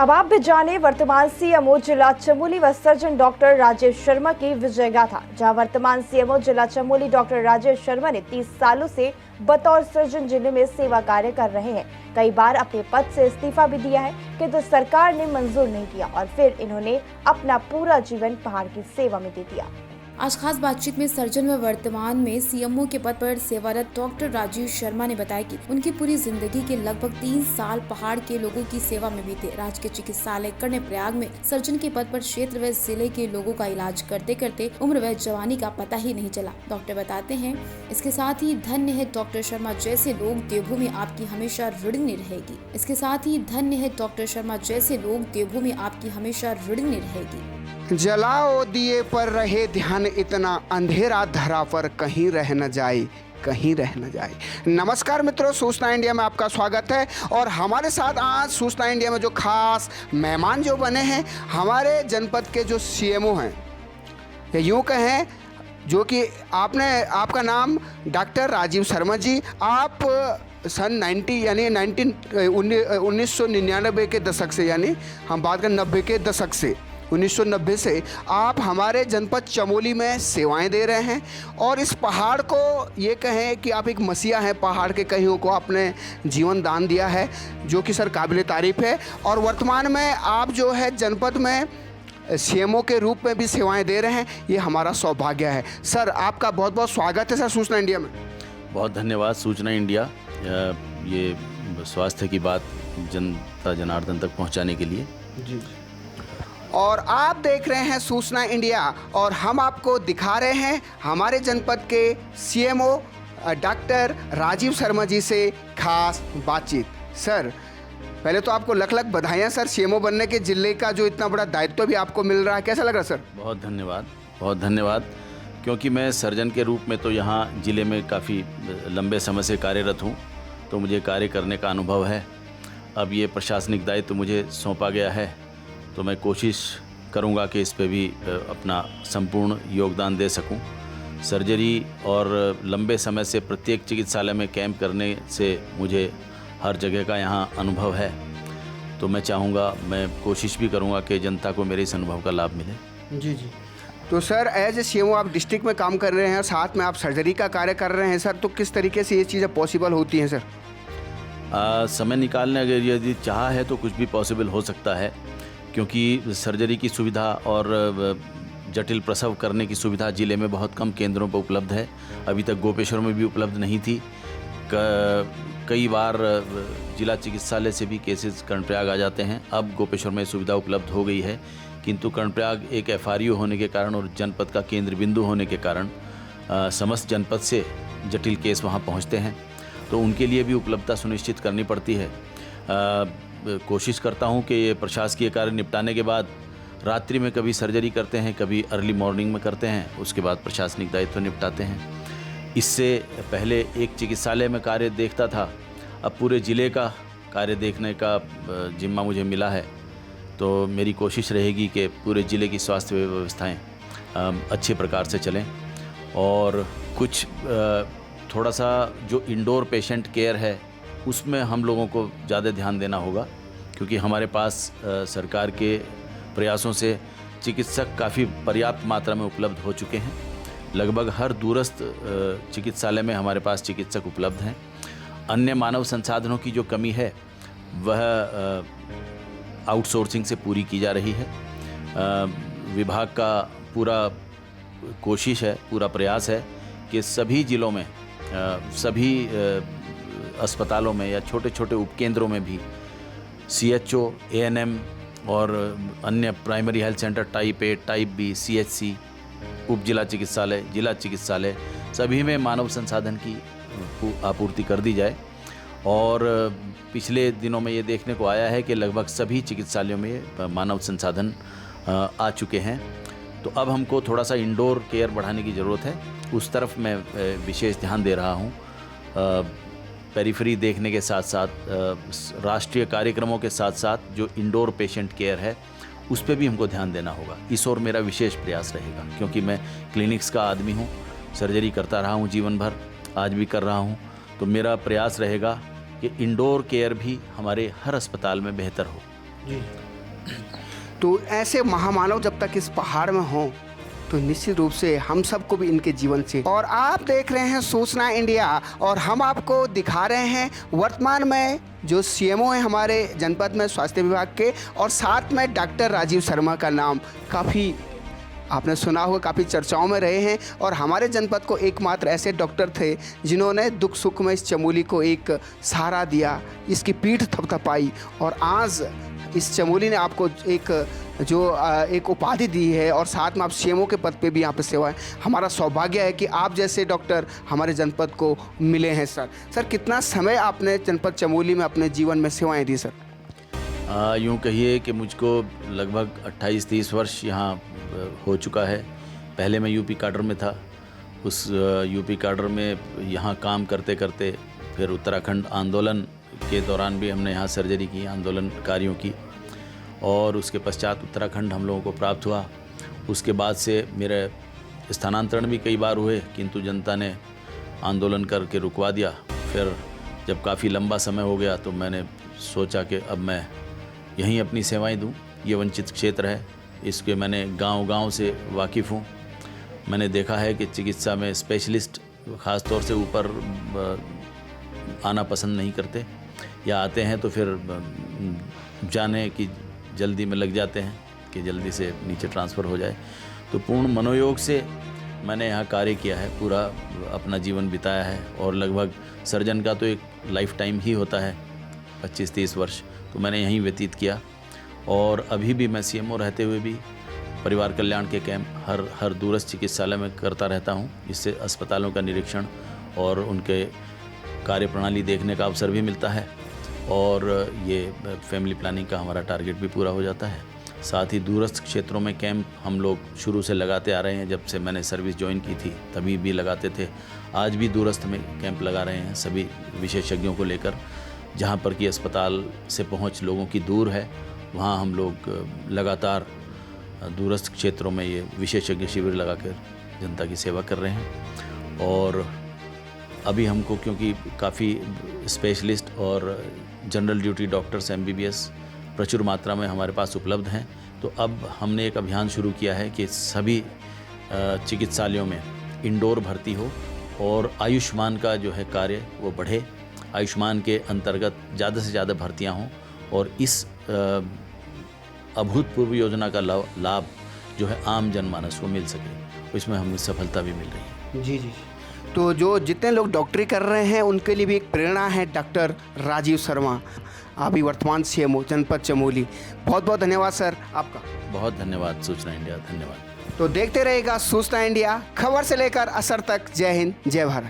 अब आप भी जाने वर्तमान सीएमओ जिला चमोली व सर्जन डॉक्टर राजेश शर्मा की विजय गाथा। जहां वर्तमान सीएमओ जिला चमोली डॉक्टर राजेश शर्मा ने 30 सालों से बतौर सर्जन जिले में सेवा कार्य कर रहे हैं। कई बार अपने पद से इस्तीफा भी दिया है, किंतु सरकार ने मंजूर नहीं किया और फिर इन्होंने अपना पूरा जीवन पहाड़ की सेवा में दे दिया। आज खास बातचीत में सर्जन व वर्तमान में सीएमओ के पद पर सेवारत डॉक्टर राजेश शर्मा ने बताया कि उनकी पूरी जिंदगी के लगभग 3 साल पहाड़ के लोगों की सेवा में बीते। राजकीय चिकित्सालय कर्णप्रयाग में सर्जन के पद पर क्षेत्र व जिले के लोगों का इलाज करते करते उम्र व जवानी का पता ही नहीं चला। डॉक्टर बताते हैं, इसके साथ ही धन्य है डॉक्टर शर्मा जैसे लोग, देवभूमि आपकी हमेशा ऋणी रहेगी। इसके साथ ही धन्य है डॉक्टर शर्मा जैसे लोग, देवभूमि आपकी हमेशा ऋणी रहेगी। जलाओ दिए पर रहे ध्यान, इतना अंधेरा धरा पर कहीं रह न जाए, कहीं रह न जाए। नमस्कार मित्रों, सूचना इंडिया में आपका स्वागत है। और हमारे साथ आज सूचना इंडिया में जो खास मेहमान जो बने हैं, हमारे जनपद के जो सीएमओ हैं, या यूँ कहें जो कि आपका नाम डॉक्टर राजीव शर्मा जी। आप सन 1999 के दशक से, यानी हम बात करें 90 के दशक से, 1990 से आप हमारे जनपद चमोली में सेवाएं दे रहे हैं। और इस पहाड़ को ये कहें कि आप एक मसीहा हैं, पहाड़ के कईयों को आपने जीवन दान दिया है, जो कि सर काबिल तारीफ़ है। और वर्तमान में आप जो है जनपद में सीएमओ के रूप में भी सेवाएं दे रहे हैं, ये हमारा सौभाग्य है। सर आपका बहुत बहुत स्वागत है सर सूचना इंडिया में। बहुत धन्यवाद सूचना इंडिया, ये स्वास्थ्य की बात जनता जनार्दन तक पहुंचाने के लिए। जी। और आप देख रहे हैं सूचना इंडिया और हम आपको दिखा रहे हैं हमारे जनपद के सीएमओ डॉक्टर राजीव शर्मा जी से खास बातचीत। सर पहले तो आपको लख लख बधाइयाँ सर, सीएमओ बनने के जिले का जो इतना बड़ा दायित्व भी आपको मिल रहा है, कैसा लग रहा है सर? बहुत धन्यवाद, क्योंकि मैं सर्जन के रूप में तो यहाँ ज़िले में काफ़ी लंबे समय से कार्यरत हूँ, तो मुझे कार्य करने का अनुभव है। अब ये प्रशासनिक दायित्व मुझे सौंपा गया है, तो मैं कोशिश करूंगा कि इस पे भी अपना संपूर्ण योगदान दे सकूं। सर्जरी और लंबे समय से प्रत्येक चिकित्सालय में कैंप करने से मुझे हर जगह का यहाँ अनुभव है, तो मैं चाहूँगा, मैं कोशिश भी करूँगा कि जनता को मेरे इस अनुभव का लाभ मिले। जी। तो सर एज ए सीएमओ आप डिस्ट्रिक्ट में काम कर रहे हैं, साथ में आप सर्जरी का कार्य कर रहे हैं सर, तो किस तरीके से ये चीज़ें पॉसिबल होती हैं सर? समय निकालने अगर यदि चाहा है तो कुछ भी पॉसिबल हो सकता है, क्योंकि सर्जरी की सुविधा और जटिल प्रसव करने की सुविधा ज़िले में बहुत कम केंद्रों पर उपलब्ध है। अभी तक गोपेश्वर में भी उपलब्ध नहीं थी। कई बार जिला चिकित्सालय से भी केसेस कर्णप्रयाग आ जाते हैं। अब गोपेश्वर में सुविधा उपलब्ध हो गई है, किंतु कर्णप्रयाग एक एफआरयू होने के कारण और जनपद का केंद्र बिंदु होने के कारण समस्त जनपद से जटिल केस वहाँ पहुँचते हैं, तो उनके लिए भी उपलब्धता सुनिश्चित करनी पड़ती है। कोशिश करता हूं कि ये प्रशासकीय कार्य निपटाने के बाद रात्रि में कभी सर्जरी करते हैं, कभी अर्ली मॉर्निंग में करते हैं, उसके बाद प्रशासनिक दायित्व निपटाते हैं। इससे पहले एक चिकित्सालय में कार्य देखता था, अब पूरे ज़िले का कार्य देखने का जिम्मा मुझे मिला है, तो मेरी कोशिश रहेगी कि पूरे ज़िले की स्वास्थ्य व्यवस्थाएँ अच्छे प्रकार से चलें। और कुछ थोड़ा सा जो इंडोर पेशेंट केयर है उसमें हम लोगों को ज़्यादा ध्यान देना होगा, क्योंकि हमारे पास सरकार के प्रयासों से चिकित्सक काफ़ी पर्याप्त मात्रा में उपलब्ध हो चुके हैं। लगभग हर दूरस्थ चिकित्सालय में हमारे पास चिकित्सक उपलब्ध हैं। अन्य मानव संसाधनों की जो कमी है वह आउटसोर्सिंग से पूरी की जा रही है। विभाग का पूरा कोशिश है, पूरा प्रयास है कि सभी ज़िलों में, सभी अस्पतालों में या छोटे छोटे उपकेंद्रों में भी CHO, ANM और अन्य primary health centre type A, type B, CHC, उप जिला चिकित्सालय, जिला चिकित्सालय, सभी में मानव संसाधन की आपूर्ति कर दी जाए। और पिछले दिनों में ये देखने को आया है कि लगभग सभी चिकित्सालयों में मानव संसाधन आ चुके हैं, तो अब हमको थोड़ा सा इंडोर केयर बढ़ाने की ज़रूरत है। उस तरफ मैं विशेष ध्यान दे रहा हूँ। पेरिफेरी देखने के साथ साथ राष्ट्रीय कार्यक्रमों के साथ साथ जो इंडोर पेशेंट केयर है उस पर भी हमको ध्यान देना होगा। इस ओर मेरा विशेष प्रयास रहेगा, क्योंकि मैं क्लिनिक्स का आदमी हूँ, सर्जरी करता रहा हूँ जीवन भर, आज भी कर रहा हूँ, तो मेरा प्रयास रहेगा कि इंडोर केयर भी हमारे हर अस्पताल में बेहतर हो। जी। तो ऐसे महामानव जब तक इस पहाड़ में हों तो निश्चित रूप से हम सबको भी इनके जीवन से। और आप देख रहे हैं सूचना इंडिया और हम आपको दिखा रहे हैं वर्तमान में जो सीएमओ हैं हमारे जनपद में स्वास्थ्य विभाग के, और साथ में डॉक्टर राजीव शर्मा का नाम काफ़ी आपने सुना होगा, काफ़ी चर्चाओं में रहे हैं। और हमारे जनपद को एकमात्र ऐसे डॉक्टर थे जिन्होंने दुख सुख में इस चमोली को एक सहारा दिया, इसकी पीठ थपथपाई, और आज इस चमोली ने आपको एक उपाधि दी है और साथ में आप सीएमओ के पद पे भी यहाँ पे सेवा है। हमारा सौभाग्य है कि आप जैसे डॉक्टर हमारे जनपद को मिले हैं। सर कितना समय आपने जनपद चमोली में अपने जीवन में सेवाएं दी सर? यूँ कहिए कि मुझको लगभग 28-30 वर्ष यहाँ हो चुका है। पहले मैं यूपी काडर में था, उस यूपी काडर में यहाँ काम करते करते फिर उत्तराखंड आंदोलन के दौरान भी हमने यहाँ सर्जरी की, आंदोलनकारियों की, और उसके पश्चात उत्तराखंड हम लोगों को प्राप्त हुआ। उसके बाद से मेरे स्थानांतरण भी कई बार हुए, किंतु जनता ने आंदोलन करके रुकवा दिया। फिर जब काफ़ी लंबा समय हो गया तो मैंने सोचा कि अब मैं यहीं अपनी सेवाएं दूं। ये वंचित क्षेत्र है, इसके मैंने गांव-गांव से वाकिफ़ हूँ। मैंने देखा है कि चिकित्सा में स्पेशलिस्ट ख़ास तौर से ऊपर आना पसंद नहीं करते, या आते हैं तो फिर जाने कि जल्दी में लग जाते हैं कि जल्दी से नीचे ट्रांसफ़र हो जाए। तो पूर्ण मनोयोग से मैंने यहाँ कार्य किया है, पूरा अपना जीवन बिताया है। और लगभग सर्जन का तो एक लाइफ टाइम ही होता है, 25-30 वर्ष, तो मैंने यहीं व्यतीत किया। और अभी भी मैं सीएमओ रहते हुए भी परिवार कल्याण के कैंप हर दूरस्थ चिकित्सालय में करता रहता हूँ। इससे अस्पतालों का निरीक्षण और उनके कार्यप्रणाली देखने का अवसर भी मिलता है, और ये फैमिली प्लानिंग का हमारा टारगेट भी पूरा हो जाता है। साथ ही दूरस्थ क्षेत्रों में कैंप हम लोग शुरू से लगाते आ रहे हैं। जब से मैंने सर्विस ज्वाइन की थी तभी भी लगाते थे, आज भी दूरस्थ में कैंप लगा रहे हैं सभी विशेषज्ञों को लेकर। जहाँ पर कि अस्पताल से पहुँच लोगों की दूर है, वहाँ हम लोग लगातार दूरस्थ क्षेत्रों में ये विशेषज्ञ शिविर लगाकर जनता की सेवा कर रहे हैं। और अभी हमको क्योंकि काफ़ी स्पेशलिस्ट और जनरल ड्यूटी डॉक्टर्स MBBS प्रचुर मात्रा में हमारे पास उपलब्ध हैं, तो अब हमने एक अभियान शुरू किया है कि सभी चिकित्सालयों में इंडोर भर्ती हो और आयुष्मान का जो है कार्य वो बढ़े। आयुष्मान के अंतर्गत ज़्यादा से ज़्यादा भर्तियां हों और इस अभूतपूर्व योजना का लाभ जो है आम जनमानस को मिल सके, इसमें हमें सफलता भी मिल रही है। जी। तो जो जितने लोग डॉक्टरी कर रहे हैं उनके लिए भी एक प्रेरणा है डॉक्टर राजीव शर्मा, अभी वर्तमान सीएमओ जनपद चमोली। बहुत बहुत धन्यवाद सर आपका। बहुत धन्यवाद सूचना इंडिया, धन्यवाद। तो देखते रहेगा सूचना इंडिया, खबर से लेकर असर तक। जय हिंद, जय भारत।